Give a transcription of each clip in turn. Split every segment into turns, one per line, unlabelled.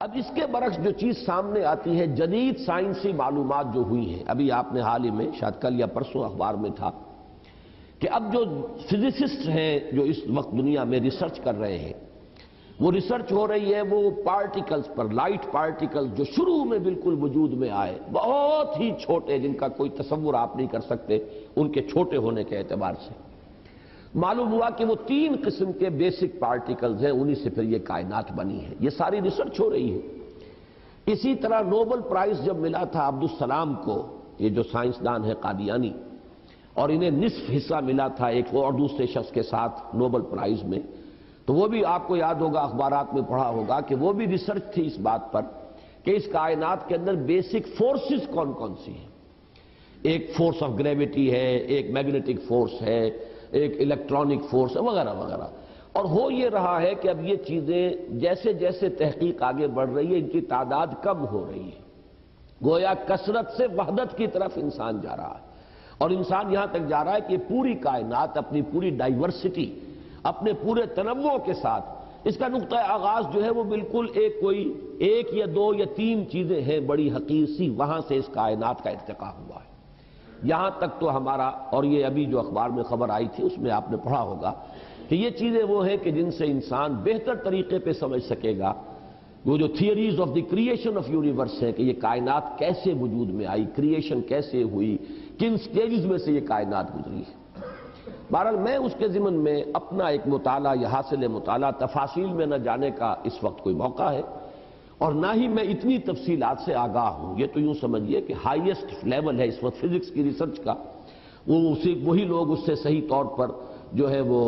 اب اس کے برعکس جو چیز سامنے آتی ہے، جدید سائنسی معلومات جو ہوئی ہیں، ابھی آپ نے حال ہی میں شاید کل یا پرسوں اخبار میں تھا کہ اب جو فزسسٹ ہیں جو اس وقت دنیا میں ریسرچ کر رہے ہیں، وہ ریسرچ ہو رہی ہے وہ پارٹیکلز پر، لائٹ پارٹیکلز جو شروع میں بالکل وجود میں آئے، بہت ہی چھوٹے، جن کا کوئی تصور آپ نہیں کر سکتے ان کے چھوٹے ہونے کے اعتبار سے۔ معلوم ہوا کہ وہ 3 قسم کے بیسک پارٹیکلز ہیں، انہی سے پھر یہ کائنات بنی ہے۔ یہ ساری ریسرچ ہو رہی ہے۔ اسی طرح نوبل پرائز جب ملا تھا عبدالسلام کو، یہ جو سائنسدان ہے قادیانی، اور انہیں نصف حصہ ملا تھا ایک اور دوسرے شخص کے ساتھ نوبل پرائز میں، تو وہ بھی آپ کو یاد ہوگا، اخبارات میں پڑھا ہوگا کہ وہ بھی ریسرچ تھی اس بات پر کہ اس کائنات کے اندر بیسک فورسز کون کون سی ہیں۔ ایک فورس آف گریویٹی ہے، ایک میگنیٹک فورس ہے، ایک الیکٹرانک فورس ہے، وغیرہ وغیرہ۔ اور ہو یہ رہا ہے کہ اب یہ چیزیں جیسے جیسے تحقیق آگے بڑھ رہی ہے، ان کی تعداد کم ہو رہی ہے، گویا کثرت سے وحدت کی طرف انسان جا رہا ہے، اور انسان یہاں تک جا رہا ہے کہ پوری کائنات اپنی پوری ڈائیورسٹی، اپنے پورے تنوع کے ساتھ، اس کا نقطہ آغاز جو ہے وہ بالکل ایک یا 2 یا 3 چیزیں ہیں بڑی حقیر سی، وہاں سے اس کائنات کا ارتقاء ہوا ہے۔ یہاں تک تو ہمارا، اور یہ ابھی جو اخبار میں خبر آئی تھی اس میں آپ نے پڑھا ہوگا کہ یہ چیزیں وہ ہیں کہ جن سے انسان بہتر طریقے پہ سمجھ سکے گا وہ جو theories of the creation of universe ہے کہ یہ کائنات کیسے وجود میں آئی، کریشن کیسے ہوئی، کن سٹیجز میں سے یہ کائنات گزری ہے۔ بہرحال میں اس کے ضمن میں اپنا ایک مطالعہ یا حاصل مطالعہ، تفاصیل میں نہ جانے کا اس وقت کوئی موقع ہے، اور نہ ہی میں اتنی تفصیلات سے آگاہ ہوں۔ یہ تو یوں سمجھیے کہ ہائیسٹ لیول ہے اس وقت فزکس کی ریسرچ کا، وہی لوگ اس سے صحیح طور پر جو ہے وہ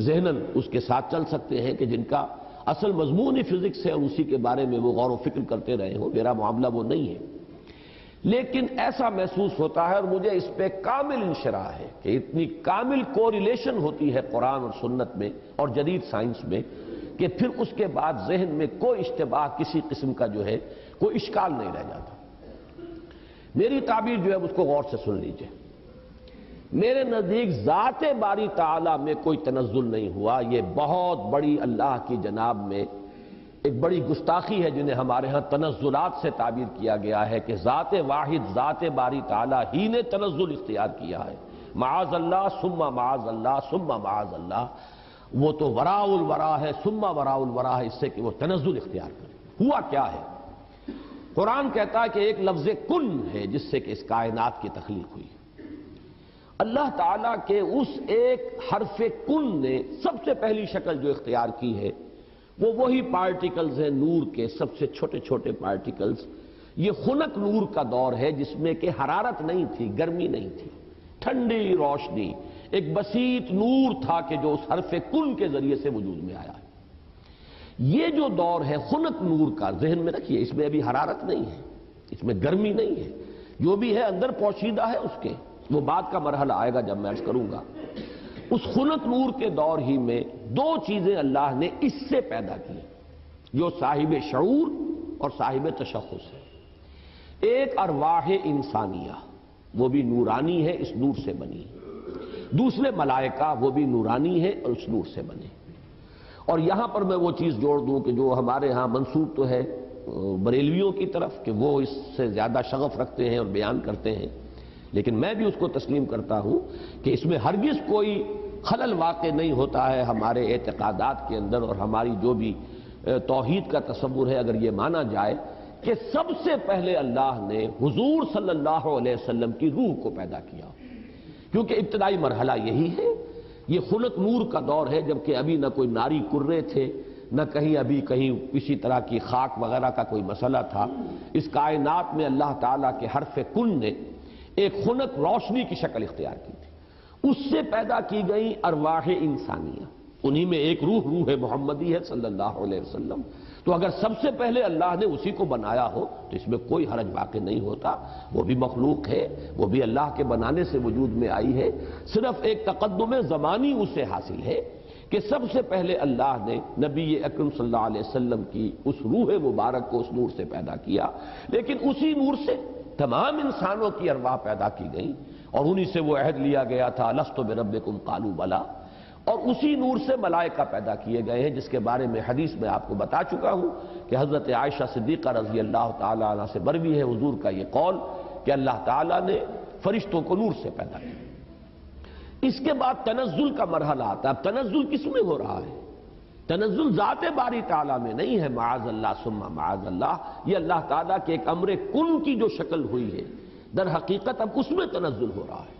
ذہناً اس کے ساتھ چل سکتے ہیں کہ جن کا اصل مضمون ہی فزکس ہے اور اسی کے بارے میں وہ غور و فکر کرتے رہے ہوں۔ میرا معاملہ وہ نہیں ہے، لیکن ایسا محسوس ہوتا ہے، اور مجھے اس پہ کامل انشراح ہے کہ اتنی کامل کوریلیشن ہوتی ہے قرآن اور سنت میں اور جدید سائنس میں کہ پھر اس کے بعد ذہن میں کوئی اشتباہ کسی قسم کا جو ہے کوئی اشکال نہیں رہ جاتا۔ میری تعبیر جو ہے اس کو غور سے سن لیجئے۔ میرے نزدیک ذات باری تعالی میں کوئی تنزل نہیں ہوا۔ یہ بہت بڑی اللہ کی جناب میں ایک بڑی گستاخی ہے جنہیں ہمارے ہاں تنزلات سے تعبیر کیا گیا ہے کہ ذات واحد، ذات باری تعالی ہی نے تنزل اختیار کیا ہے۔ معاذ اللہ ثم معاذ اللہ ثم معاذ اللہ، وہ تو وراء الورا ہے، ثم وراء الورا ہے، اس سے کہ وہ تنزل اختیار کرے۔ ہوا کیا ہے؟ قرآن کہتا ہے کہ ایک لفظ کن ہے جس سے کہ اس کائنات کی تخلیق ہوئی۔ اللہ تعالیٰ کے اس ایک حرف کن نے سب سے پہلی شکل جو اختیار کی ہے وہ وہی پارٹیکلز ہیں نور کے، سب سے چھوٹے چھوٹے پارٹیکلز۔ یہ خنک نور کا دور ہے جس میں کہ حرارت نہیں تھی، گرمی نہیں تھی، ٹھنڈی روشنی، ایک بسیط نور تھا کہ جو اس حرف کن کے ذریعے سے وجود میں آیا ہے۔ یہ جو دور ہے خنک نور کا، ذہن میں رکھیے، اس میں ابھی حرارت نہیں ہے، اس میں گرمی نہیں ہے، جو بھی ہے اندر پوشیدہ ہے اس کے، وہ بعد کا مرحلہ آئے گا جب میں عرض کروں گا۔ اس خنک نور کے دور ہی میں 2 چیزیں اللہ نے اس سے پیدا کی جو صاحب شعور اور صاحب تشخص ہے۔ ایک ارواح انسانیہ، وہ بھی نورانی ہے، اس نور سے بنی۔ دوسرے ملائکہ، وہ بھی نورانی ہے اور اس نور سے بنے۔ اور یہاں پر میں وہ چیز جوڑ دوں کہ جو ہمارے ہاں منسوب تو ہے بریلویوں کی طرف کہ وہ اس سے زیادہ شغف رکھتے ہیں اور بیان کرتے ہیں، لیکن میں بھی اس کو تسلیم کرتا ہوں کہ اس میں ہرگز کوئی خلل واقع نہیں ہوتا ہے ہمارے اعتقادات کے اندر، اور ہماری جو بھی توحید کا تصور ہے، اگر یہ مانا جائے کہ سب سے پہلے اللہ نے حضور صلی اللہ علیہ وسلم کی روح کو پیدا کیا، کیونکہ ابتدائی مرحلہ یہی ہے۔ یہ خلق نور کا دور ہے، جبکہ ابھی نہ کوئی ناری کرے تھے، نہ کہیں کسی طرح کی خاک وغیرہ کا کوئی مسئلہ تھا۔ اس کائنات میں اللہ تعالیٰ کے حرف کن نے ایک خنک روشنی کی شکل اختیار کی تھی، اس سے پیدا کی گئی ارواح انسانیہ، انہی میں ایک روح محمدی ہے صلی اللہ علیہ وسلم۔ تو اگر سب سے پہلے اللہ نے اسی کو بنایا ہو تو اس میں کوئی حرج واقع نہیں ہوتا، وہ بھی مخلوق ہے، وہ بھی اللہ کے بنانے سے وجود میں آئی ہے، صرف ایک تقدم زمانی اسے حاصل ہے کہ سب سے پہلے اللہ نے نبی اکرم صلی اللہ علیہ وسلم کی اس روح مبارک کو اس نور سے پیدا کیا، لیکن اسی نور سے تمام انسانوں کی ارواح پیدا کی گئی، اور انہی سے وہ عہد لیا گیا تھا لست بربکم قالوا بلی، اور اسی نور سے ملائکہ پیدا کیے گئے ہیں، جس کے بارے میں حدیث میں آپ کو بتا چکا ہوں کہ حضرت عائشہ صدیقہ رضی اللہ تعالیٰ عنہ سے مروی ہے حضور کا یہ قول کہ اللہ تعالیٰ نے فرشتوں کو نور سے پیدا کیا۔ اس کے بعد تنزل کا مرحلہ آتا ہے۔ اب تنزل کس میں ہو رہا ہے؟ تنزل ذات باری تعالیٰ میں نہیں ہے، معاذ اللہ ثم معاذ اللہ، یہ اللہ تعالیٰ کے ایک امر کن کی جو شکل ہوئی ہے، در حقیقت اب اس میں تنزل ہو رہا ہے۔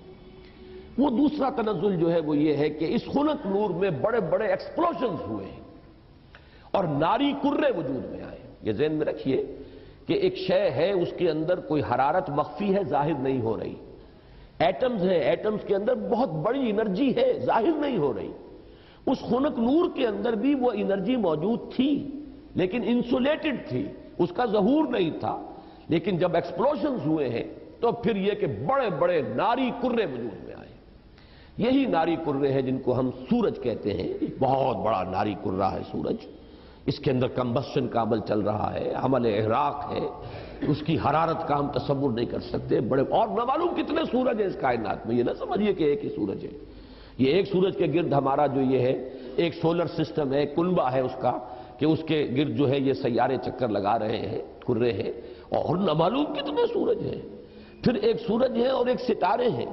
وہ دوسرا تنزل جو ہے وہ یہ ہے کہ اس خنک نور میں بڑے بڑے ایکسپلوژنز ہوئے ہیں اور ناری کرے وجود میں آئے۔ یہ ذہن میں رکھیے کہ ایک شے ہے، اس کے اندر کوئی حرارت مخفی ہے، ظاہر نہیں ہو رہی۔ ایٹمز ہیں، ایٹمز کے اندر بہت بڑی انرجی ہے، ظاہر نہیں ہو رہی۔ اس خنک نور کے اندر بھی وہ انرجی موجود تھی، لیکن انسولیٹڈ تھی، اس کا ظہور نہیں تھا۔ لیکن جب ایکسپلوژنز ہوئے ہیں تو پھر یہ کہ بڑے بڑے ناری کرے وجود میں آئے۔ یہی ناری کرے ہیں جن کو ہم سورج کہتے ہیں۔ بہت بڑا ناری کرہ ہے سورج، اس کے اندر کمبسشن کا عمل چل رہا ہے، عمل احراق ہے، اس کی حرارت کا ہم تصور نہیں کر سکتے۔ بڑے اور نہ معلوم کتنے سورج ہیں اس کائنات میں، یہ نہ سمجھیے کہ ایک ہی سورج ہے۔ یہ ایک سورج کے گرد ہمارا جو یہ ہے ایک سولر سسٹم ہے، کنبہ ہے اس کا، کہ اس کے گرد جو ہے یہ سیارے چکر لگا رہے ہیں، کرے ہیں، اور نہ معلوم کتنے سورج ہیں۔ پھر ایک سورج ہے اور ایک ستارے ہیں،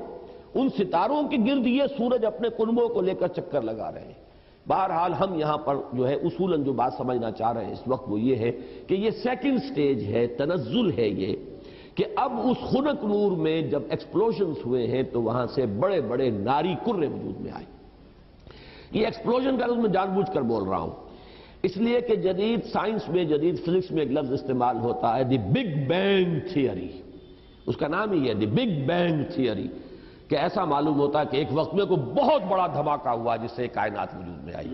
ان ستاروں کے گرد یہ سورج اپنے کنبوں کو لے کر چکر لگا رہے ہیں۔ بہرحال ہم یہاں پر جو ہے اصولاً جو بات سمجھنا چاہ رہے ہیں اس وقت وہ یہ ہے کہ یہ سیکنڈ سٹیج ہے، تنزل ہے یہ، کہ اب اس خنک نور میں جب ایکسپلوژنز ہوئے ہیں تو وہاں سے بڑے بڑے ناری کرے وجود میں آئے۔ یہ ایکسپلوژن کا لفظ میں جان بوجھ کر بول رہا ہوں، اس لیے کہ جدید سائنس میں، جدید فزکس میں ایک لفظ استعمال ہوتا ہے، دی بگ بینگ تھیوری، اس کا نام ہی ہے دی بگ بینگ تھیوری، کہ ایسا معلوم ہوتا ہے کہ ایک وقت میں کوئی بہت بڑا دھماکہ ہوا جس سے کائنات وجود میں آئی۔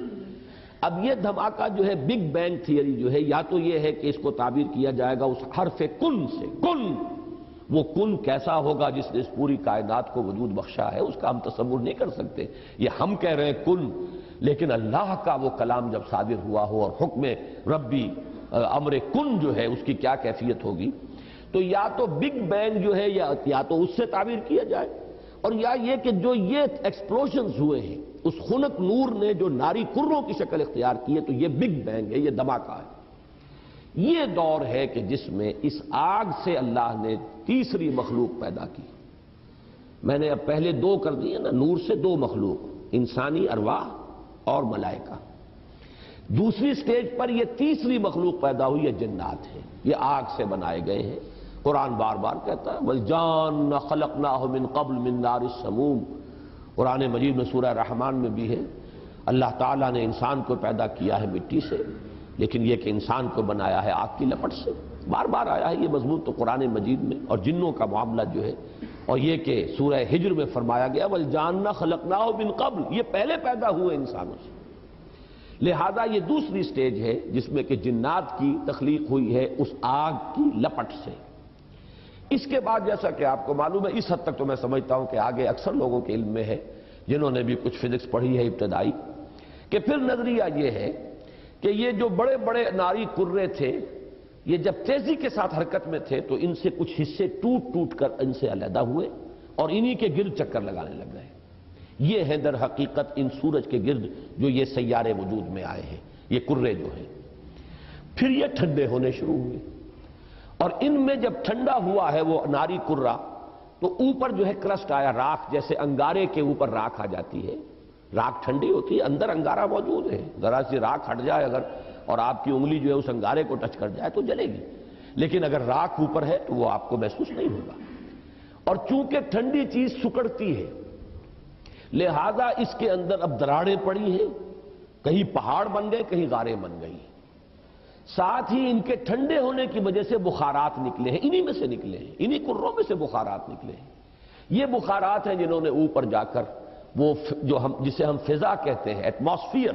اب یہ دھماکہ جو ہے بگ بینگ تھیوری جو ہے، یا تو یہ ہے کہ اس کو تعبیر کیا جائے گا اس حرف کن سے، کن، وہ کن کیسا ہوگا جس نے اس پوری کائنات کو وجود بخشا ہے، اس کا ہم تصور نہیں کر سکتے۔ یہ ہم کہہ رہے ہیں کن، لیکن اللہ کا وہ کلام جب صادر ہوا ہو اور حکم ربی امر کن جو ہے اس کی کیا کیفیت ہوگی، تو یا تو بگ بینگ جو ہے یا تو اس سے تعبیر کیا جائے، اور یا یہ کہ جو یہ ایکسپلوژنز ہوئے ہیں اس خنک نور نے جو ناری کروں کی شکل اختیار کی ہے، تو یہ بگ بینگ ہے، یہ دھماکہ ہے۔ یہ دور ہے کہ جس میں اس آگ سے اللہ نے تیسری مخلوق پیدا کی۔ میں نے اب پہلے دو کر دیے نا، نور سے دو مخلوق، انسانی ارواح اور ملائکہ۔ دوسری سٹیج پر یہ تیسری مخلوق پیدا ہوئی، یہ جنات ہیں، یہ آگ سے بنائے گئے ہیں۔ قرآن بار بار کہتا ہے وَالْجَانَّ خَلَقْنَاهُ مِن قَبْلُ مِن نَارِ السَّمُومِ۔ قرآن مجید میں سورہ رحمان میں بھی ہے، اللہ تعالیٰ نے انسان کو پیدا کیا ہے مٹی سے، لیکن یہ کہ انسان کو بنایا ہے آگ کی لپٹ سے۔ بار بار آیا ہے یہ مضمون تو قرآن مجید میں، اور جنوں کا معاملہ جو ہے، اور یہ کہ سورہ ہجر میں فرمایا گیا وَالْجَانَّ خَلَقْنَاهُ مِن قَبْلُ، یہ پہلے پیدا ہوئے انسانوں سے۔ لہذا یہ دوسری سٹیج ہے جس میں کہ جنات کی تخلیق ہوئی ہے اس آگ کی لپٹ سے۔ اس کے بعد جیسا کہ آپ کو معلوم ہے، اس حد تک تو میں سمجھتا ہوں کہ آگے اکثر لوگوں کے علم میں ہے جنہوں نے بھی کچھ فزکس پڑھی ہے ابتدائی، کہ پھر نظریہ یہ ہے کہ یہ جو بڑے بڑے ناری کرے تھے، یہ جب تیزی کے ساتھ حرکت میں تھے تو ان سے کچھ حصے ٹوٹ ٹوٹ کر ان سے علیحدہ ہوئے اور انہی کے گرد چکر لگانے لگ گئے۔ یہ ہے در حقیقت ان سورج کے گرد جو یہ سیارے وجود میں آئے ہیں، یہ کرے جو ہیں۔ پھر یہ ٹھنڈے ہونے شروع ہوئے، اور ان میں جب ٹھنڈا ہوا ہے وہ ناری کرہ، تو اوپر جو ہے کرسٹ آیا، راکھ، جیسے انگارے کے اوپر راکھ آ جاتی ہے، راکھ ٹھنڈی ہوتی ہے، اندر انگارہ موجود ہے، ذرا سی راکھ ہٹ جائے اگر اور آپ کی انگلی جو ہے اس انگارے کو ٹچ کر جائے تو جلے گی، لیکن اگر راکھ اوپر ہے تو وہ آپ کو محسوس نہیں ہوگا۔ اور چونکہ ٹھنڈی چیز سکڑتی ہے، لہذا اس کے اندر اب دراڑیں پڑی ہیں، کہیں پہاڑ بن گئے، کہیں غاریں بن گئی، ساتھ ہی ان کے ٹھنڈے ہونے کی وجہ سے بخارات نکلے ہیں، انہی میں سے نکلے ہیں، انہی کروں میں سے بخارات نکلے ہیں۔ یہ بخارات ہیں جنہوں نے اوپر جا کر وہ جو جسے ہم فضا کہتے ہیں، ایٹماسفیئر،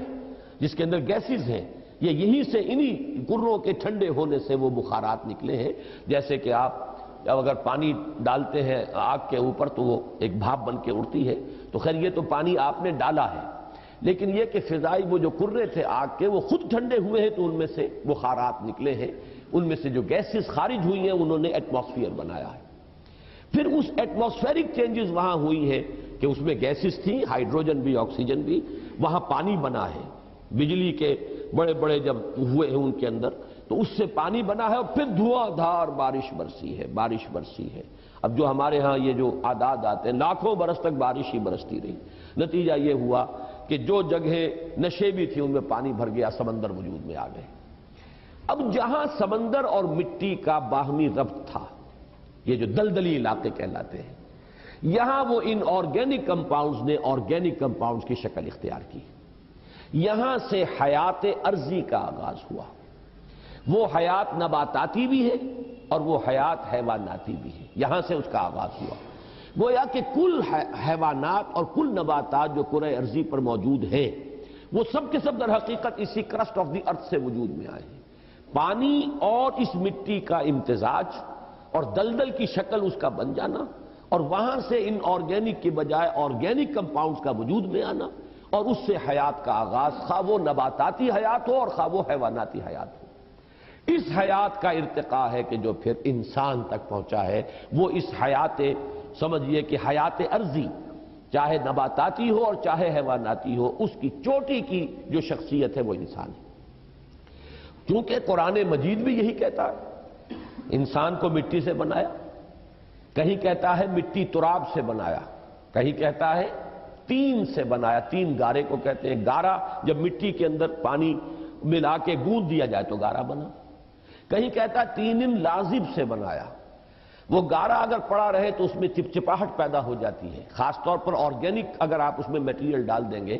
جس کے اندر گیسز ہیں، یہ یہیں سے انہی کروں کے ٹھنڈے ہونے سے وہ بخارات نکلے ہیں۔ جیسے کہ آپ جب اگر پانی ڈالتے ہیں آگ کے اوپر تو وہ ایک بھاپ بن کے اڑتی ہے، تو خیر یہ تو پانی آپ نے ڈالا ہے، لیکن یہ کہ فضائی وہ جو کرے تھے آگ کے وہ خود ٹھنڈے ہوئے ہیں تو ان میں سے بخارات نکلے ہیں، ان میں سے جو گیسز خارج ہوئی ہیں انہوں نے ایٹماسفیئر بنایا ہے۔ پھر اس ایٹماسفیرک چینجز وہاں ہوئی ہیں کہ اس میں گیسز تھیں، ہائیڈروجن بھی آکسیجن بھی، وہاں پانی بنا ہے، بجلی کے بڑے بڑے جب ہوئے ہیں ان کے اندر تو اس سے پانی بنا ہے، اور پھر دھواں دھار بارش برسی ہے۔ اب جو ہمارے ہاں یہ جو اعداد آتے ہیں، لاکھوں برس تک بارش ہی برستی رہی، نتیجہ یہ ہوا کہ جو جگہیں نشیبی تھی ان میں پانی بھر گیا، سمندر وجود میں آ گئے۔ اب جہاں سمندر اور مٹی کا باہمی ربط تھا، یہ جو دلدلی علاقے کہلاتے ہیں، یہاں وہ ان آرگینک کمپاؤنڈز نے آرگینک کمپاؤنڈز کی شکل اختیار کی۔ یہاں سے حیات ارضی کا آغاز ہوا۔ وہ حیات نباتاتی بھی ہے اور وہ حیات حیواناتی بھی ہے، یہاں سے اس کا آغاز ہوا۔ گویا کہ کل حیوانات اور کل نباتات جو کرۂ ارضی پر موجود ہیں، وہ سب کے سب در حقیقت اسی کرسٹ آف دی ارتھ سے وجود میں آئے ہیں۔ پانی اور اس مٹی کا امتزاج اور دلدل کی شکل اس کا بن جانا، اور وہاں سے ان آرگینک کی بجائے آرگینک کمپاؤنڈز کا وجود میں آنا، اور اس سے حیات کا آغاز، خواہ وہ نباتاتی حیات ہو اور خواہ وہ حیواناتی حیات ہو۔ اس حیات کا ارتقاء ہے کہ جو پھر انسان تک پہنچا ہے۔ وہ اس حیات، سمجھیے کہ حیات ارضی، چاہے نباتاتی ہو اور چاہے حیواناتی ہو، اس کی چوٹی کی جو شخصیت ہے وہ انسان ہے۔ کیونکہ قرآن مجید بھی یہی کہتا ہے، انسان کو مٹی سے بنایا، کہیں کہتا ہے مٹی تراب سے بنایا، کہیں کہتا ہے تین سے بنایا، تین گارے کو کہتے ہیں۔ گارا جب مٹی کے اندر پانی ملا کے گوندھ دیا جائے تو گارا بنا۔ کہیں کہتا ہے تین لازب سے بنایا، وہ گارا اگر پڑا رہے تو اس میں چپچپاہٹ پیدا ہو جاتی ہے، خاص طور پر آرگینک اگر آپ اس میں میٹیریل ڈال دیں گے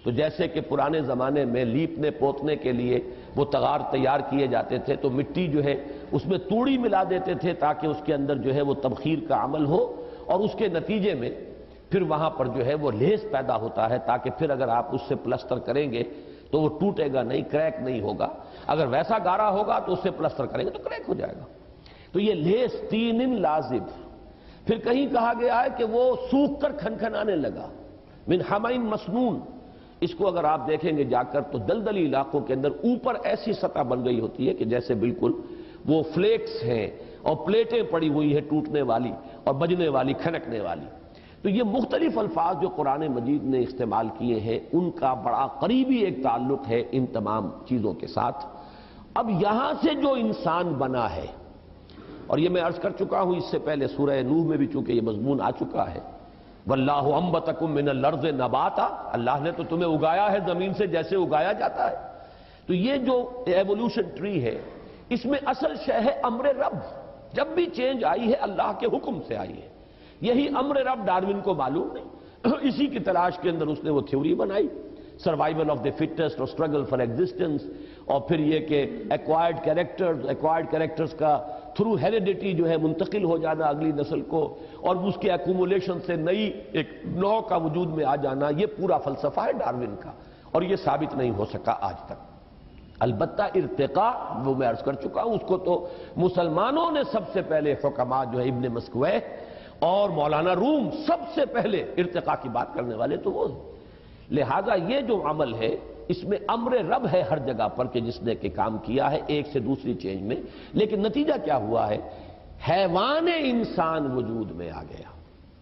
تو جیسے کہ پرانے زمانے میں لیپنے پوتنے کے لیے وہ تغار تیار کیے جاتے تھے تو مٹی جو ہے اس میں توڑی ملا دیتے تھے تاکہ اس کے اندر جو ہے وہ تبخیر کا عمل ہو، اور اس کے نتیجے میں پھر وہاں پر جو ہے وہ لیس پیدا ہوتا ہے تاکہ پھر اگر آپ اس سے پلسٹر کریں گے تو وہ ٹوٹے گا نہیں، کریک نہیں ہوگا۔ اگر ویسا گارا ہوگا تو اس سے پلسٹر کریں گے تو کریک ہو جائے گا۔ تو یہ لیس تین لازب۔ پھر کہیں کہا گیا ہے کہ وہ سوکھ کر کھنکھنانے لگا، من حمئ مسنون۔ اس کو اگر آپ دیکھیں گے جا کر تو دلدلی علاقوں کے اندر اوپر ایسی سطح بن گئی ہوتی ہے کہ جیسے بالکل وہ فلیکس ہیں اور پلیٹیں پڑی ہوئی ہیں ٹوٹنے والی اور بجنے والی، کھنکنے والی۔ تو یہ مختلف الفاظ جو قرآن مجید نے استعمال کیے ہیں ان کا بڑا قریبی ایک تعلق ہے ان تمام چیزوں کے ساتھ۔ اب یہاں سے جو انسان بنا ہے، اور یہ میں عرض کر چکا ہوں اس سے پہلے سورہ نوح میں بھی چونکہ یہ مضمون آ چکا ہے، واللہ انبتکم من الارض نباتا، اللہ نے تو تمہیں اگایا ہے زمین سے جیسے اگایا جاتا ہے۔ تو یہ جو ایوولوشن ٹری ہے اس میں اصل شے ہے امر رب۔ جب بھی چینج آئی ہے اللہ کے حکم سے آئی ہے، یہی امر رب ڈاروین کو معلوم نہیں، اسی کی تلاش کے اندر اس نے وہ تھیوری بنائی، سروائیول آف دی فٹسٹ اور اسٹرگل فار ایگزسٹنس، اور پھر یہ کہ ایکوائرڈ کیریکٹرز کا تھرو ہیریڈیٹی جو ہے منتقل ہو جانا اگلی نسل کو، اور اس کے ایکومولیشن سے نئی ایک نوع کا وجود میں آ جانا، یہ پورا فلسفہ ہے ڈاروین کا، اور یہ ثابت نہیں ہو سکا آج تک۔ البتہ ارتقاء وہ میں عرض کر چکا ہوں، اس کو تو مسلمانوں نے سب سے پہلے، حکماء جو ہے ابن مسکوہ اور مولانا روم، سب سے پہلے ارتقاء کی بات کرنے والے تو وہ ہیں۔ لہذا یہ جو عمل ہے اس میں امر رب ہے ہر جگہ پر کہ جس نے کہ کام کیا ہے ایک سے دوسری چینج میں، لیکن نتیجہ کیا ہوا ہے؟ حیوان انسان وجود میں آ گیا۔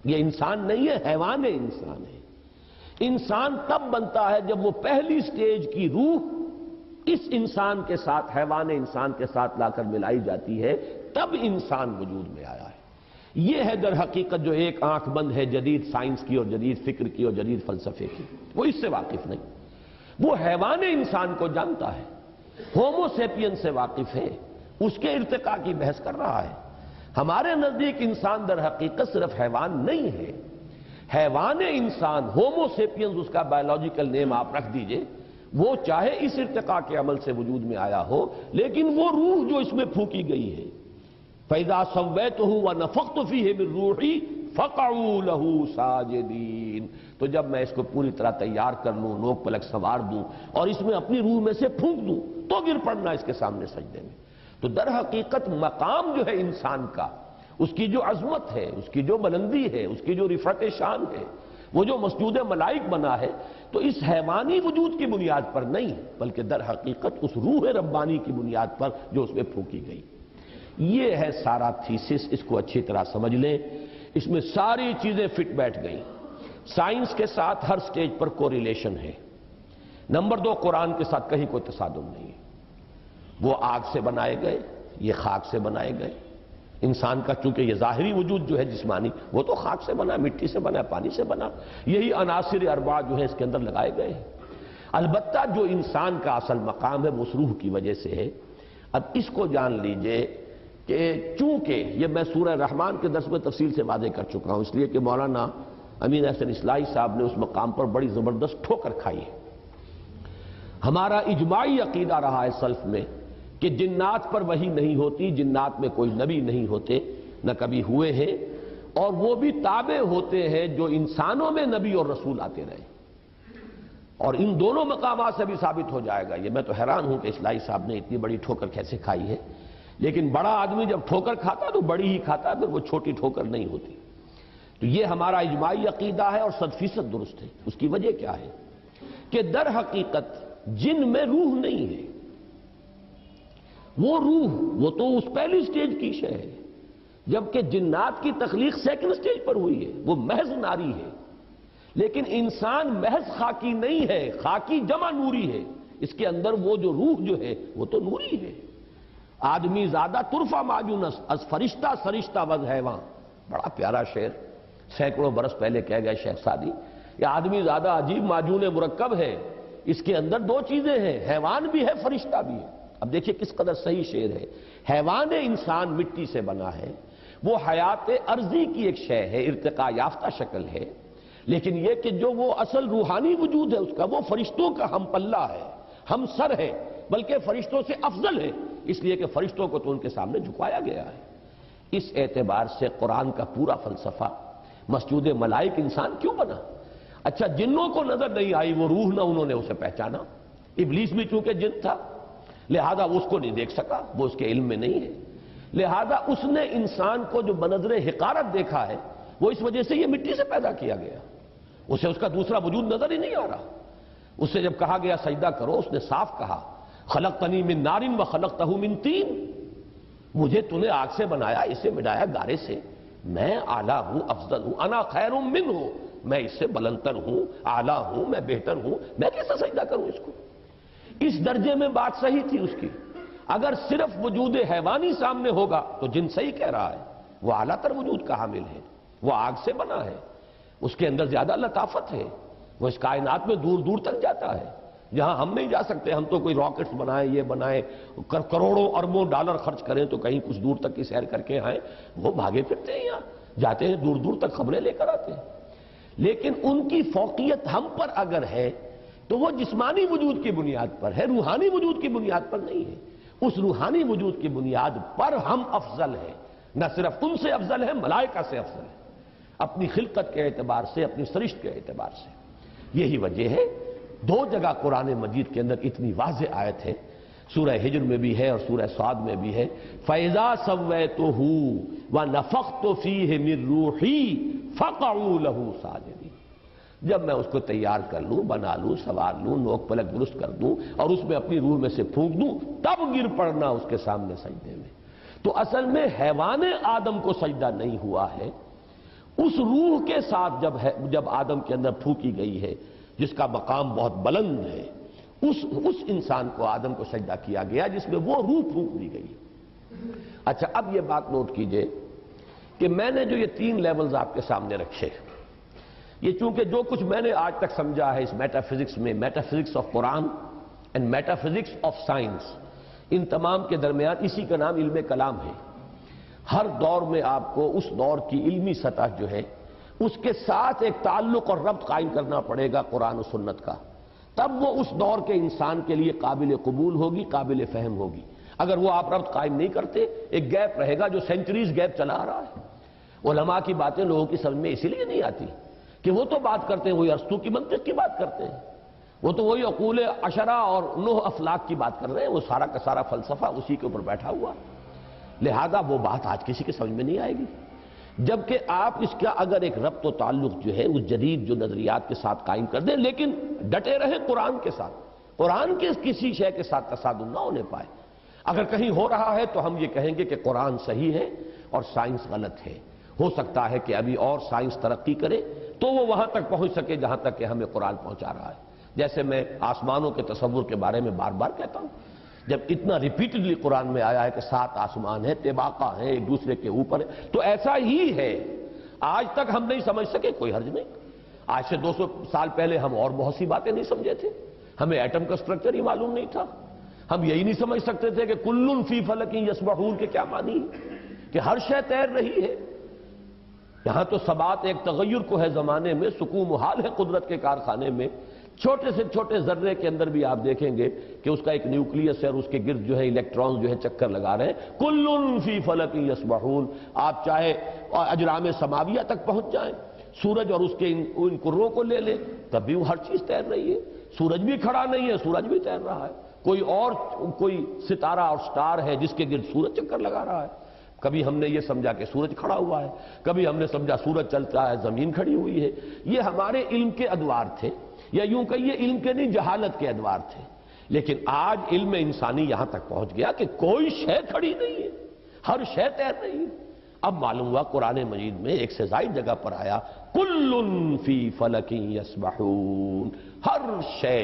یہ انسان نہیں ہے، حیوان انسان ہے۔ انسان تب بنتا ہے جب وہ پہلی سٹیج کی روح اس انسان کے ساتھ، حیوان انسان کے ساتھ لا کر ملائی جاتی ہے، تب انسان وجود میں آیا ہے۔ یہ ہے در حقیقت جو ایک آنکھ بند ہے جدید سائنس کی اور جدید فکر کی اور جدید فلسفے کی، وہ اس سے واقف نہیں، وہ حیوان انسان کو جانتا ہے، ہومو سیپین سے واقف ہے، اس کے ارتقاء کی بحث کر رہا ہے۔ ہمارے نزدیک انسان در حقیقت صرف حیوان نہیں ہے، حیوان انسان، ہومو سیپینز اس کا بایولوجیکل نیم آپ رکھ دیجئے، وہ چاہے اس ارتقاء کے عمل سے وجود میں آیا ہو، لیکن وہ روح جو اس میں پھونکی گئی ہے، فَإِذَا سَوَّيْتُهُ وَنَفَخْتُ فِيهِ مِن رُوحِي فَقَعُوا لَهُ سَاجِدِينَ۔ تو جب میں اس کو پوری طرح تیار کر لوں، نوک پلک سنوار دوں اور اس میں اپنی روح میں سے پھونک دوں تو گر پڑنا اس کے سامنے سجدے میں۔ تو در حقیقت مقام جو ہے انسان کا، اس کی جو عظمت ہے، اس کی جو بلندی ہے، اس کی جو رفعت شان ہے، وہ جو مسجود ملائک بنا ہے، تو اس حیوانی وجود کی بنیاد پر نہیں بلکہ در حقیقت اس روح ربانی کی بنیاد پر جو اس میں پھونکی گئی۔ یہ ہے سارا تھیسس، اس کو اچھی طرح سمجھ لیں، اس میں ساری چیزیں فٹ بیٹھ گئیں۔ سائنس کے ساتھ ہر سٹیج پر کوریلیشن ہے۔ نمبر دو، قرآن کے ساتھ کہیں کوئی تصادم نہیں ہے۔ وہ آگ سے بنائے گئے، یہ خاک سے بنائے گئے۔ انسان کا چونکہ یہ ظاہری وجود جو ہے جسمانی، وہ تو خاک سے بنا، مٹی سے بنا، پانی سے بنا، یہی عناصر اربعہ جو ہے اس کے اندر لگائے گئے ہیں۔ البتہ جو انسان کا اصل مقام ہے وہ اس روح کی وجہ سے ہے۔ اب اس کو جان لیجئے کہ چونکہ یہ میں سورہ رحمان کے درس میں تفصیل سے واضح کر چکا ہوں، اس لیے کہ مولانا امین احسن اصلاحی صاحب نے اس مقام پر بڑی زبردست ٹھوکر کھائی ہے۔ ہمارا اجماعی عقیدہ رہا ہے سلف میں کہ جنات پر وحی نہیں ہوتی، جنات میں کوئی نبی نہیں ہوتے، نہ کبھی ہوئے ہیں، اور وہ بھی تابع ہوتے ہیں جو انسانوں میں نبی اور رسول آتے رہے۔ اور ان دونوں مقامات سے بھی ثابت ہو جائے گا۔ یہ میں تو حیران ہوں کہ اصلاحی صاحب نے اتنی بڑی ٹھوکر کیسے کھائی ہے، لیکن بڑا آدمی جب ٹھوکر کھاتا تو بڑی ہی کھاتا، پھر وہ چھوٹی ٹھوکر نہیں ہوتی۔ تو یہ ہمارا اجماعی عقیدہ ہے اور 100% درست ہے۔ اس کی وجہ کیا ہے کہ در حقیقت جن میں روح نہیں ہے، وہ روح وہ تو اس پہلی سٹیج کی شے ہے، جبکہ جنات کی تخلیق سیکنڈ سٹیج پر ہوئی ہے، وہ محض ناری ہے۔ لیکن انسان محض خاکی نہیں ہے، خاکی جمع نوری ہے، اس کے اندر وہ جو روح جو ہے وہ تو نوری ہے۔ آدمی زیادہ طرفہ ماجونس از فرشتہ سرشتہ وز حیوان، بڑا پیارا شعر سینکڑوں برس پہلے کہہ گئے شیخ سعدی۔ یہ آدمی زیادہ عجیب معجون مرکب ہے، اس کے اندر دو چیزیں ہیں، حیوان بھی ہے، فرشتہ بھی ہے۔ اب دیکھیں کس قدر صحیح شعر ہے۔ حیوان انسان مٹی سے بنا ہے، وہ حیات ارضی کی ایک شے ہے، ارتقاء یافتہ شکل ہے، لیکن یہ کہ جو وہ اصل روحانی وجود ہے اس کا، وہ فرشتوں کا ہم پلہ ہے، ہم سر ہے، بلکہ فرشتوں سے افضل ہے، اس لیے کہ فرشتوں کو تو ان کے سامنے جھکایا گیا ہے۔ اس اعتبار سے قرآن کا پورا فلسفہ مسجود ملائک انسان کیوں بنا؟ اچھا جنوں کو نظر نہیں آئی وہ روح، نہ انہوں نے اسے پہچانا، ابلیس بھی چونکہ جن تھا لہذا وہ اس کو نہیں دیکھ سکا، وہ اس کے علم میں نہیں ہے، لہذا اس نے انسان کو جو بنظر حقارت دیکھا ہے وہ اس وجہ سے یہ مٹی سے پیدا کیا گیا، اسے اس کا دوسرا وجود نظر ہی نہیں آ رہا۔ اس سے جب کہا گیا سجدہ کرو، اس نے صاف کہا خلقتنی من نار و خلقتہ من طین، مجھے تو نے آگ سے بنایا، اسے بنایا گارے سے، میں اعلیٰ ہوں، افضل ہوں، انا خیر منہ، میں اس سے بلندتر ہوں، اعلیٰ ہوں، میں بہتر ہوں، میں کیسے سجدہ کروں اس کو؟ اس درجے میں بات صحیح تھی اس کی۔ اگر صرف وجود حیوانی سامنے ہوگا تو جن صحیح کہہ رہا ہے، وہ اعلیٰ تر وجود کا حامل ہے، وہ آگ سے بنا ہے، اس کے اندر زیادہ لطافت ہے، وہ اس کائنات میں دور دور تک جاتا ہے جہاں ہم نہیں جا سکتے۔ ہم تو کوئی راکٹس بنائیں، یہ بنائیں، کروڑوں اربوں ڈالر خرچ کریں تو کہیں کچھ دور تک کی سیر کر کے آئیں، وہ بھاگے پھرتے ہیں، یہاں جاتے ہیں، دور دور تک خبریں لے کر آتے ہیں۔ لیکن ان کی فوقیت ہم پر اگر ہے تو وہ جسمانی وجود کی بنیاد پر ہے، روحانی وجود کی بنیاد پر نہیں ہے۔ اس روحانی وجود کی بنیاد پر ہم افضل ہیں، نہ صرف ان سے افضل ہیں، ملائکہ سے افضل ہیں، اپنی خلقت کے اعتبار سے، اپنی سرشت کے اعتبار سے۔ یہی وجہ ہے دو جگہ قرآن مجید کے اندر اتنی واضح آیت ہے، سورہ ہجر میں بھی ہے اور سورہ صاد میں بھی ہے، فَإِذَا سَوَّيْتُهُ وَنَفَخْتُ فِيهِ مِن رُوحِي فَقَعُوا لَهُ سَاجِدِينَ، جب میں اس کو تیار کر لوں، بنا لوں، سوار لوں، نوک پلک درست کر دوں اور اس میں اپنی روح میں سے پھونک دوں، تب گر پڑنا اس کے سامنے سجدے میں۔ تو اصل میں حیوان آدم کو سجدہ نہیں ہوا ہے، اس روح کے ساتھ جب آدم کے اندر پھونکی گئی ہے جس کا مقام بہت بلند ہے، اس انسان کو آدم کو سجدہ کیا گیا جس میں وہ روح پھونک دی گئی۔ اچھا اب یہ بات نوٹ کیجئے کہ میں نے جو یہ 3 لیولز آپ کے سامنے رکھے، یہ چونکہ جو کچھ میں نے آج تک سمجھا ہے اس میٹا فزکس میں، metaphysics of Quran and metaphysics of science, ان تمام کے درمیان اسی کا نام علم کلام ہے۔ ہر دور میں آپ کو اس دور کی علمی سطح جو ہے اس کے ساتھ ایک تعلق اور ربط قائم کرنا پڑے گا قرآن و سنت کا، تب وہ اس دور کے انسان کے لیے قابل قبول ہوگی، قابل فہم ہوگی۔ اگر وہ آپ ربط قائم نہیں کرتے، ایک گیپ رہے گا جو سینچریز گیپ چلا آ رہا ہے۔ علماء کی باتیں لوگوں کی سمجھ میں اسی لیے نہیں آتی کہ وہ تو بات کرتے ہیں، وہی ارسطو کی منطق کی بات کرتے ہیں، وہ تو وہی عقول عشرہ اور 9 افلاک کی بات کر رہے ہیں، وہ سارا کا سارا فلسفہ اسی کے اوپر بیٹھا ہوا، لہذا وہ بات آج کسی کے سمجھ میں نہیں آئے گی۔ جبکہ آپ اس کا اگر ایک ربط و تعلق جو ہے اس جدید جو نظریات کے ساتھ قائم کر دیں، لیکن ڈٹے رہیں قرآن کے ساتھ، قرآن کے کسی شے کے ساتھ تصادم نہ ہونے پائے۔ اگر کہیں ہو رہا ہے تو ہم یہ کہیں گے کہ قرآن صحیح ہے اور سائنس غلط ہے، ہو سکتا ہے کہ ابھی اور سائنس ترقی کرے تو وہ وہاں تک پہنچ سکے جہاں تک کہ ہمیں قرآن پہنچا رہا ہے. جیسے میں آسمانوں کے تصور کے بارے میں بار بار کہتا ہوں، جب اتنا ریپیٹڈلی قرآن میں آیا ہے کہ 7 آسمان ہیں، طباقہ ہیں، ایک دوسرے کے اوپر ہے، تو ایسا ہی ہے. آج تک ہم نہیں سمجھ سکے، کوئی حرج نہیں. آج سے 200 سال پہلے ہم اور بہت سی باتیں نہیں سمجھے تھے. ہمیں ایٹم کا سٹرکچر ہی معلوم نہیں تھا. ہم یہی نہیں سمجھ سکتے تھے کہ کل فی فلک یسبحون کے کیا معنی ہے، کہ ہر شے تیر رہی ہے. یہاں تو ثبات ایک تغیر کو ہے زمانے میں، سکون محال ہے قدرت کے کارخانے میں. چھوٹے سے چھوٹے ذرے کے اندر بھی آپ دیکھیں گے کہ اس کا ایک نیوکلیس ہے اور اس کے گرد جو ہے الیکٹرانز جو ہے چکر لگا رہے ہیں. کل فی فلک یسبحون. آپ چاہے اجرام سماویہ تک پہنچ جائیں، سورج اور اس کے ان کروں کو لے لیں، تب بھی وہ ہر چیز تیر رہی ہے. سورج بھی کھڑا نہیں ہے، سورج بھی تیر رہا ہے. کوئی ستارہ اور سٹار ہے جس کے گرد سورج چکر لگا رہا ہے. کبھی ہم نے یہ سمجھا کہ سورج کھڑا ہوا ہے، کبھی ہم نے سمجھا سورج چلتا ہے، زمین کھڑی ہوئی ہے. یہ ہمارے علم کے ادوار تھے، یا یوں کہیے علم کے نہیں، جہالت کے ادوار تھے. لیکن آج علم انسانی یہاں تک پہنچ گیا کہ کوئی شے کھڑی نہیں ہے، ہر شے تیر رہی ہے. اب معلوم ہوا قرآن مجید میں ایک سے زائد جگہ پر آیا کل فی فلک یسبحون. ہر شے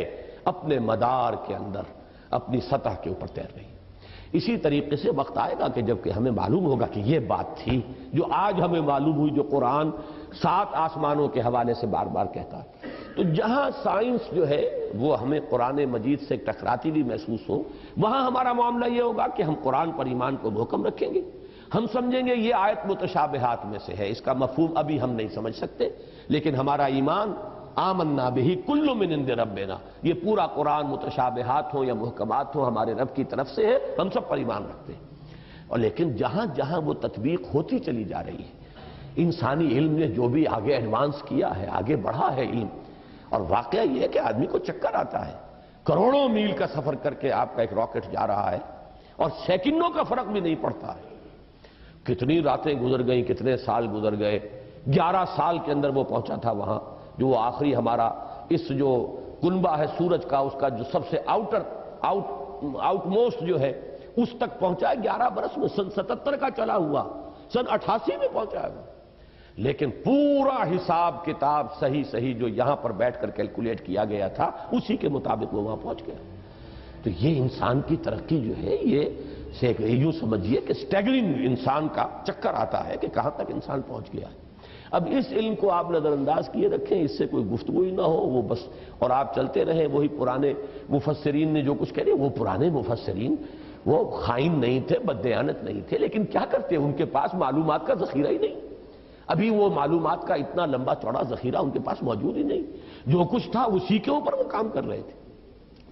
اپنے مدار کے اندر اپنی سطح کے اوپر تیر رہی ہے. اسی طریقے سے وقت آئے گا کہ جب کہ ہمیں معلوم ہوگا کہ یہ بات تھی جو آج ہمیں معلوم ہوئی، جو قرآن 7 آسمانوں کے حوالے سے بار بار کہتا ہے. تو جہاں سائنس جو ہے وہ ہمیں قرآن مجید سے ٹکراتی بھی محسوس ہو، وہاں ہمارا معاملہ یہ ہوگا کہ ہم قرآن پر ایمان کو محکم رکھیں گے. ہم سمجھیں گے یہ آیت متشابہات میں سے ہے، اس کا مفہوم ابھی ہم نہیں سمجھ سکتے، لیکن ہمارا ایمان آمنا بہ کل من عند ربنا، یہ پورا قرآن متشابہات ہوں یا محکمات ہوں ہمارے رب کی طرف سے ہے، ہم سب پر ایمان رکھتے ہیں. اور لیکن جہاں جہاں وہ تطبیق ہوتی چلی جا رہی ہے، انسانی علم نے جو بھی آگے ایڈوانس کیا ہے، آگے بڑھا ہے علم، اور واقعہ یہ ہے کہ آدمی کو چکر آتا ہے. کروڑوں میل کا سفر کر کے آپ کا ایک راکٹ جا رہا ہے اور سیکنڈوں کا فرق بھی نہیں پڑتا ہے. کتنی راتیں گزر گئیں، کتنے سال گزر گئے. 11 سال کے اندر وہ پہنچا تھا وہاں، جو وہ آخری ہمارا اس جو کنبہ ہے سورج کا، اس کا جو سب سے آؤٹ موسٹ جو ہے اس تک پہنچا ہے 11 برس میں. سن 77 کا چلا ہوا، سن 88 میں پہنچا ہے وہ. لیکن پورا حساب کتاب صحیح جو یہاں پر بیٹھ کر کیلکولیٹ کیا گیا تھا اسی کے مطابق وہ وہاں پہنچ گیا. تو یہ انسان کی ترقی جو ہے یہ یوں سمجھیے کہ سٹیگرنگ انسان کا چکر آتا ہے کہ کہاں تک انسان پہنچ گیا ہے. اب اس علم کو آپ نظر انداز کیے رکھیں، اس سے کوئی گفتگو ہی نہ ہو، وہ بس اور آپ چلتے رہیں. وہی پرانے مفسرین نے جو کچھ کہہ رہے، وہ پرانے مفسرین وہ خائن نہیں تھے، بددیانت نہیں تھے، لیکن کیا کرتے، ان کے پاس معلومات کا ذخیرہ ہی نہیں. ابھی وہ معلومات کا اتنا لمبا چوڑا ذخیرہ ان کے پاس موجود ہی نہیں. جو کچھ تھا اسی کے اوپر وہ کام کر رہے تھے.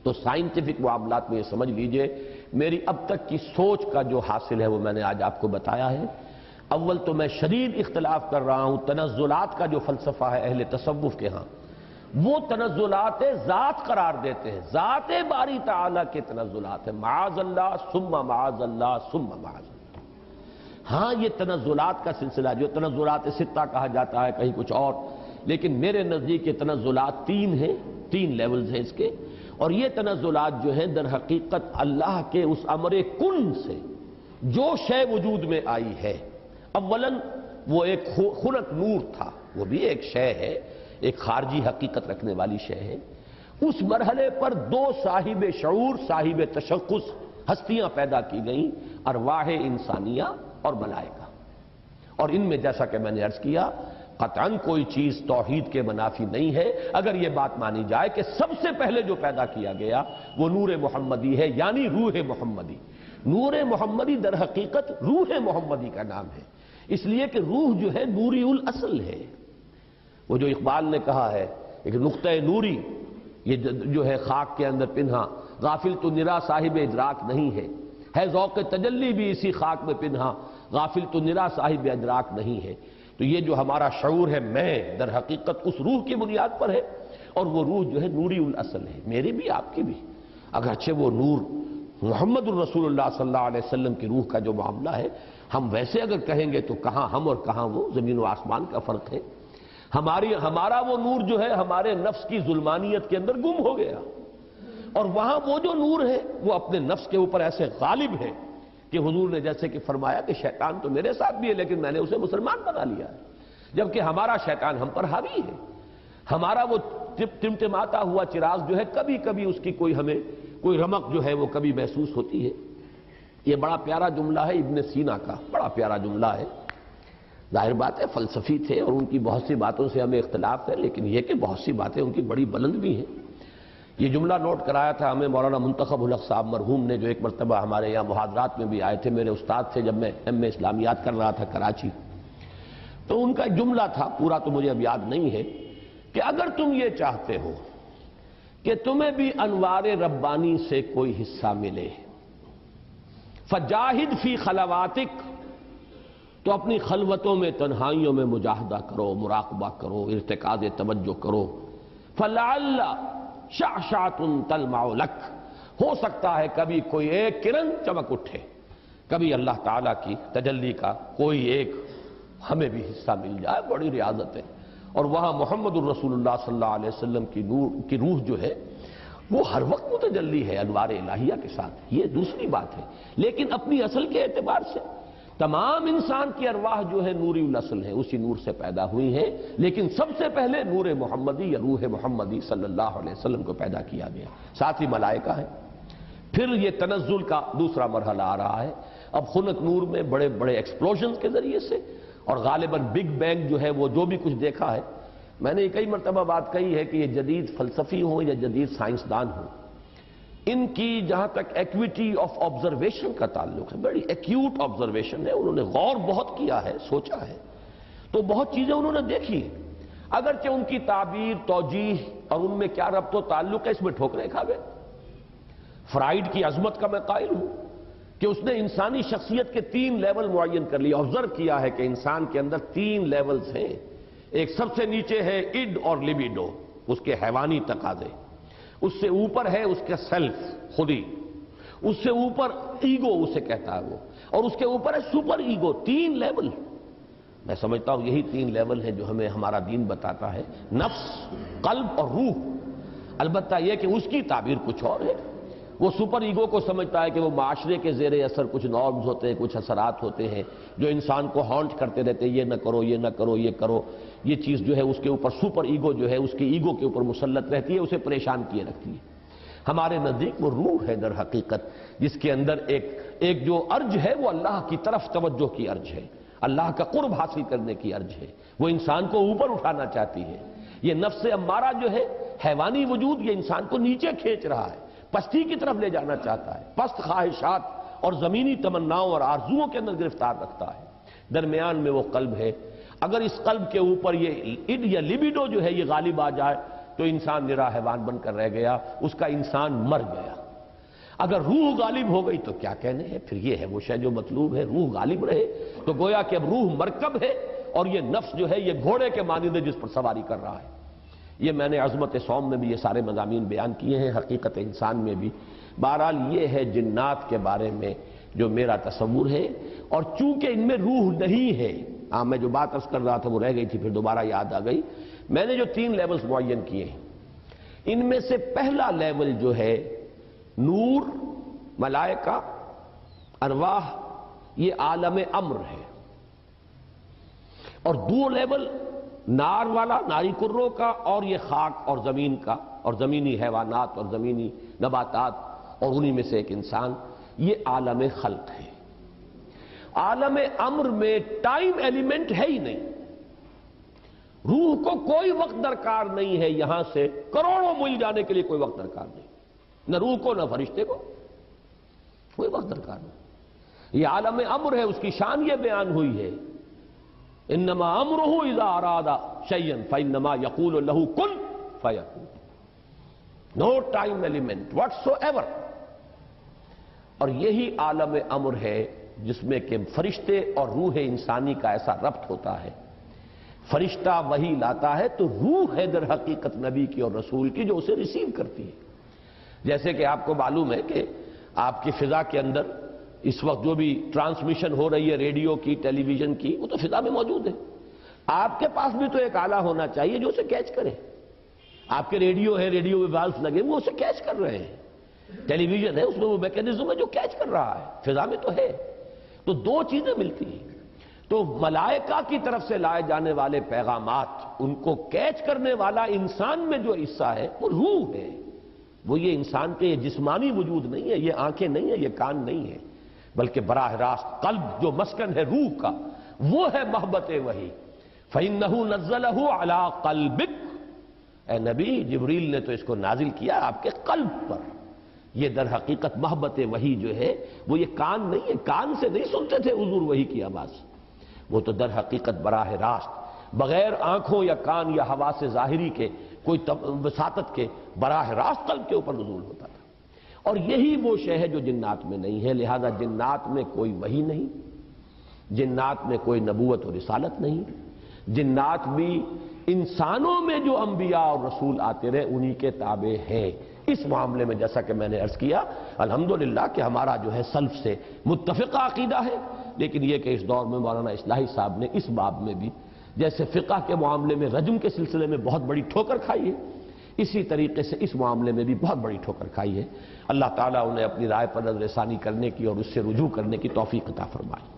تو سائنٹیفک معاملات میں یہ سمجھ لیجئے میری اب تک کی سوچ کا جو حاصل ہے وہ میں نے آج آپ کو بتایا ہے. اول تو میں شدید اختلاف کر رہا ہوں تنزلات کا جو فلسفہ ہے اہل تصوف کے ہاں، وہ تنزلات ذات قرار دیتے ہیں، ذات باری تعالیٰ کے تنزلات ہیں، معاذ اللہ ثم معاذ اللہ ثم معاذ اللہ. ہاں یہ تنزلات کا سلسلہ جو تنزلات ستہ کہا جاتا ہے کہیں کچھ اور، لیکن میرے نزدیک یہ تنزلات 3 ہیں، 3 لیولز ہیں اس کے. اور یہ تنزلات جو ہیں در حقیقت اللہ کے اس امر کن سے جو شے وجود میں آئی ہے. اولاً وہ ایک خلق نور تھا، وہ بھی ایک شے ہے، ایک خارجی حقیقت رکھنے والی شے ہے. اس مرحلے پر 2 صاحب شعور، صاحب تشخص ہستیاں پیدا کی گئیں، ارواح انسانیہ اور ملائکہ. اور ان میں جیسا کہ میں نے عرض کیا قطعاً کوئی چیز توحید کے منافی نہیں ہے اگر یہ بات مانی جائے کہ سب سے پہلے جو پیدا کیا گیا وہ نور محمدی ہے، یعنی روح محمدی. نور محمدی در حقیقت روح محمدی کا نام ہے، اس لیے کہ روح جو ہے نوری الاصل ہے. وہ جو اقبال نے کہا ہے ایک نقطہ نوری یہ جو ہے خاک کے اندر پنہا، غافل تو نرا صاحب ادراک نہیں ہے ذوق تجلی بھی اسی خاک میں پنہا، غافل تو نرا صاحب ادراک نہیں ہے. تو یہ جو ہمارا شعور ہے میں در حقیقت اس روح کی بنیاد پر ہے، اور وہ روح جو ہے نوری الاصل ہے، میری بھی آپ کی بھی. اگرچہ وہ نور محمد الرسول اللہ صلی اللہ علیہ وسلم کی روح کا جو معاملہ ہے، ہم ویسے اگر کہیں گے تو کہاں ہم اور کہاں وہ، زمین و آسمان کا فرق ہے. ہمارا وہ نور جو ہے ہمارے نفس کی ظلمانیت کے اندر گم ہو گیا، اور وہاں وہ جو نور ہے وہ اپنے نفس کے اوپر ایسے غالب ہے کہ حضور نے جیسے کہ فرمایا کہ شیطان تو میرے ساتھ بھی ہے لیکن میں نے اسے مسلمان بنا لیا ہے، جبکہ ہمارا شیطان ہم پر حاوی ہے، ہمارا وہ ٹمٹماتا ہوا چراغ جو ہے کبھی کبھی اس کی ہمیں کوئی رمق جو ہے وہ کبھی محسوس ہوتی ہے۔ یہ بڑا پیارا جملہ ہے ابن سینا کا، بڑا پیارا جملہ ہے۔ ظاہر بات ہے فلسفی تھے اور ان کی بہت سی باتوں سے ہمیں اختلاف ہے، لیکن یہ کہ بہت سی باتیں ان کی بڑی بلند بھی ہیں۔ یہ جملہ نوٹ کرایا تھا ہمیں مولانا منتخب الحق صاحب مرحوم نے، جو ایک مرتبہ ہمارے یہاں محاضرات میں بھی آئے تھے، میرے استاد تھے جب میں ایم.اے اسلامیات کر رہا تھا کراچی۔ تو ان کا ایک جملہ تھا، پورا تو مجھے اب یاد نہیں ہے، کہ اگر تم یہ چاہتے ہو کہ تمہیں بھی انوار ربانی سے کوئی حصہ ملے فجاہد فی خلواتک، تو اپنی خلوتوں میں تنہائیوں میں مجاہدہ کرو، مراقبہ کرو، ارتکاز توجہ کرو۔ فلعل شعشعۃ تلمع لک، ہو سکتا ہے کبھی کوئی ایک کرن چمک اٹھے، کبھی اللہ تعالیٰ کی تجلی کا کوئی ایک ہمیں بھی حصہ مل جائے۔ بڑی ریاضت ہے، اور وہاں محمد الرسول اللہ صلی اللہ علیہ وسلم کی روح جو ہے وہ ہر وقت متجلی ہے انوار الہیہ کے ساتھ، یہ دوسری بات ہے۔ لیکن اپنی اصل کے اعتبار سے تمام انسان کی ارواح جو ہے نوری الاصل ہے، اسی نور سے پیدا ہوئی ہیں، لیکن سب سے پہلے نور محمدی یا روح محمدی صلی اللہ علیہ وسلم کو پیدا کیا گیا، ساتھ ہی ملائکہ ہیں۔ پھر یہ تنزل کا دوسرا مرحلہ آ رہا ہے، اب خنک نور میں بڑے بڑے ایکسپلوژنز کے ذریعے سے، اور غالباً بگ بینگ جو ہے وہ جو بھی کچھ دیکھا ہے، میں نے کئی مرتبہ بات کہی ہے کہ یہ جدید فلسفی ہوں یا جدید سائنسدان ہوں، ان کی جہاں تک ایکویٹی آف آبزرویشن کا تعلق ہے، بڑی ایکیوٹ آبزرویشن ہے، انہوں نے غور بہت کیا ہے، سوچا ہے، تو بہت چیزیں انہوں نے دیکھی، اگرچہ ان کی تعبیر، توجیہ اور ان میں کیا ربط و تعلق ہے اس میں ٹھوکریں کھا گئے۔ فرائیڈ کی عظمت کا میں قائل ہوں کہ اس نے انسانی شخصیت کے 3 لیول معین کر لیا، آبزرو کیا ہے کہ انسان کے اندر 3 لیولز ہیں۔ ایک سب سے نیچے ہے اڈ اور لیبیڈو، اس کے حیوانی تقاضے، اس سے اوپر ہے اس کا سیلف، خودی، اس سے اوپر ایگو اسے کہتا ہے وہ، اور اس کے اوپر ہے سپر ایگو۔ 3 لیول، میں سمجھتا ہوں یہی 3 لیول ہیں جو ہمیں ہمارا دین بتاتا ہے، نفس، قلب اور روح۔ البتہ یہ کہ اس کی تعبیر کچھ اور ہے، وہ سپر ایگو کو سمجھتا ہے کہ وہ معاشرے کے زیر اثر کچھ نارمز ہوتے ہیں، کچھ اثرات ہوتے ہیں جو انسان کو ہانٹ کرتے رہتے ہیں، یہ نہ کرو، یہ نہ کرو، یہ کرو، یہ چیز جو ہے اس کے اوپر سپر ایگو جو ہے اس کی ایگو کے اوپر مسلط رہتی ہے، اسے پریشان کیے رکھتی ہے۔ ہمارے نزدیک وہ روح ہے در حقیقت، جس کے اندر ایک جو ارج ہے وہ اللہ کی طرف توجہ کی ارج ہے، اللہ کا قرب حاصل کرنے کی ارج ہے، وہ انسان کو اوپر اٹھانا چاہتی ہے۔ یہ نفس امارہ جو ہے حیوانی وجود، یہ انسان کو نیچے کھینچ رہا ہے، پستی کی طرف لے جانا چاہتا ہے، پست خواہشات اور زمینی تمناؤں اور آرزوؤں کے اندر گرفتار رکھتا ہے۔ درمیان میں وہ قلب ہے، اگر اس قلب کے اوپر یہ اڈ یا لیبیڈو جو ہے یہ غالب آ جائے تو انسان نرا حیوان بن کر رہ گیا، اس کا انسان مر گیا۔ اگر روح غالب ہو گئی تو کیا کہنے ہیں، پھر یہ ہے وہ شے جو مطلوب ہے، روح غالب رہے، تو گویا کہ اب روح مرکب ہے اور یہ نفس جو ہے یہ گھوڑے کے مانند ہے جس پر سواری کر رہا ہے۔ یہ میں نے عظمت صوم میں بھی یہ سارے مضامین بیان کیے ہیں، حقیقت انسان میں بھی۔ بہرحال یہ ہے جنات کے بارے میں جو میرا تصور ہے، اور چونکہ ان میں روح نہیں ہے، میں جو بات عرض کر رہا تھا وہ رہ گئی تھی، پھر دوبارہ یاد آ گئی، میں نے جو 3 لیولز معین کیے ہیں، ان میں سے پہلا لیول جو ہے نور، ملائکہ، ارواح، یہ عالم امر ہے، اور 2 لیول نار والا، ناری کروں کا، اور یہ خاک اور زمین کا، اور زمینی حیوانات اور زمینی نباتات، اور انہی میں سے ایک انسان، یہ عالم خلق ہے۔ عالم امر میں ٹائم ایلیمنٹ ہے ہی نہیں، روح کو کوئی وقت درکار نہیں ہے، یہاں سے کروڑوں میل جانے کے لیے کوئی وقت درکار نہیں، نہ روح کو نہ فرشتے کو کوئی وقت درکار نہیں۔ یہ عالم امر ہے، اس کی شان یہ بیان ہوئی ہے، انما امرہ اذا اراد شیئا فانما یقول له کن فیکون، نو ٹائم ایلیمنٹ واٹس ایور۔ اور یہی عالم امر ہے جس میں کہ فرشتے اور روح انسانی کا ایسا ربط ہوتا ہے، فرشتہ وحی لاتا ہے تو روح ہے در حقیقت نبی کی اور رسول کی جو اسے ریسیو کرتی ہے۔ جیسے کہ آپ کو معلوم ہے کہ آپ کی فضا کے اندر اس وقت جو بھی ٹرانسمیشن ہو رہی ہے ریڈیو کی، ٹیلی ویژن کی، وہ تو فضا میں موجود ہے، آپ کے پاس بھی تو ایک آلہ ہونا چاہیے جو اسے کیچ کرے۔ آپ کے ریڈیو ہے، ریڈیو ویوالز لگے، وہ اسے کیچ کر رہے ہیں، ٹیلی ویژن ہے، اس میں وہ میکینزم ہے جو کیچ کر رہا ہے، فضا میں تو ہے۔ تو دو چیزیں ملتی ہیں، تو ملائکہ کی طرف سے لائے جانے والے پیغامات، ان کو کیچ کرنے والا انسان میں جو حصہ ہے وہ روح ہے، وہ یہ انسان کے یہ جسمانی وجود نہیں ہے، یہ آنکھیں نہیں ہیں، یہ کان نہیں ہے، بلکہ براہ راست قلب جو مسکن ہے روح کا، وہ ہے محبت وحی۔ فَإِنَّهُ نَزَّلَهُ عَلَىٰ قَلْبِكَ، اے نبی جبریل نے تو اس کو نازل کیا آپ کے قلب پر۔ یہ در حقیقت محبت وحی جو ہے وہ یہ کان نہیں ہے، کان سے نہیں سنتے تھے حضور وحی کی آواز، وہ تو در حقیقت براہ راست بغیر آنکھوں یا کان یا حواس ظاہری کے کوئی وساطت کے براہ راست قلب کے اوپر نزول ہوتا تھا۔ اور یہی وہ شے ہے جو جنات میں نہیں ہے، لہذا جنات میں کوئی وحی نہیں، جنات میں کوئی نبوت و رسالت نہیں، جنات بھی انسانوں میں جو انبیاء اور رسول آتے رہے انہی کے تابع ہیں۔ اس معاملے میں جیسا کہ میں نے عرض کیا الحمدللہ کہ ہمارا جو ہے سلف سے متفقہ عقیدہ ہے، لیکن یہ کہ اس دور میں مولانا اصلاحی صاحب نے اس باب میں بھی جیسے فقہ کے معاملے میں رجم کے سلسلے میں بہت بڑی ٹھوکر کھائی ہے، اسی طریقے سے اس معاملے میں بھی بہت بڑی ٹھوکر کھائی ہے۔ اللہ تعالیٰ انہیں اپنی رائے پر نظر ثانی کرنے کی اور اس سے رجوع کرنے کی توفیق عطا فرمائے۔